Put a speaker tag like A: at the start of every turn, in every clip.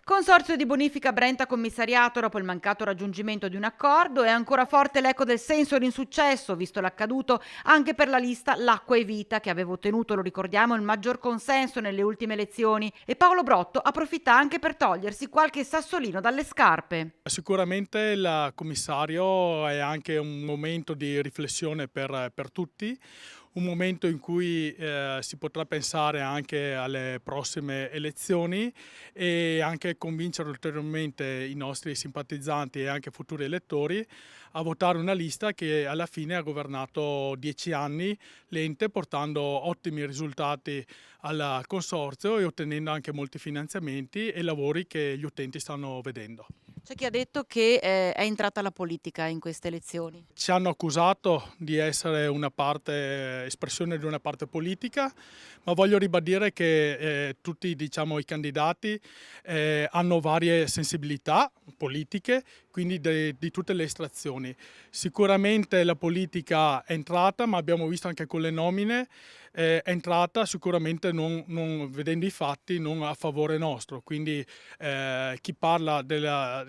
A: Consorzio di bonifica Brenta commissariato dopo il mancato raggiungimento di un accordo. È ancora forte l'eco del senso di insuccesso, visto l'accaduto anche per la lista L'acqua e Vita, che aveva ottenuto, lo ricordiamo, il maggior consenso nelle ultime elezioni. E Paolo Brotto approfitta anche per togliersi qualche sassolino dalle scarpe.
B: Sicuramente il commissario è anche un momento di riflessione per tutti, un momento in cui si potrà pensare anche alle prossime elezioni e anche convincere ulteriormente i nostri simpatizzanti e anche futuri elettori a votare una lista che alla fine ha governato 10 anni l'ente, portando ottimi risultati al consorzio e ottenendo anche molti finanziamenti e lavori che gli utenti stanno vedendo.
A: C'è chi ha detto che è entrata la politica in queste elezioni.
B: Ci hanno accusato di essere una parte, espressione di una parte politica, ma voglio ribadire che tutti, diciamo, i candidati hanno varie sensibilità politiche, quindi di tutte le estrazioni. Sicuramente la politica è entrata, ma abbiamo visto anche con le nomine, è entrata sicuramente non vedendo i fatti, non a favore nostro. Quindi chi parla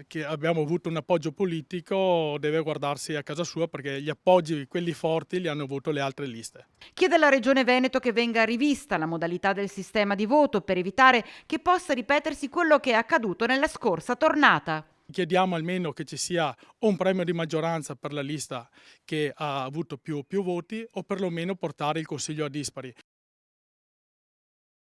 B: che abbiamo avuto un appoggio politico deve guardarsi a casa sua, perché gli appoggi, quelli forti, li hanno avuto le altre liste.
A: Chiede alla Regione Veneto che venga rivista la modalità del sistema di voto per evitare che possa ripetersi quello che è accaduto nella scorsa tornata.
B: Chiediamo almeno che ci sia o un premio di maggioranza per la lista che ha avuto più voti, o perlomeno portare il consiglio a dispari.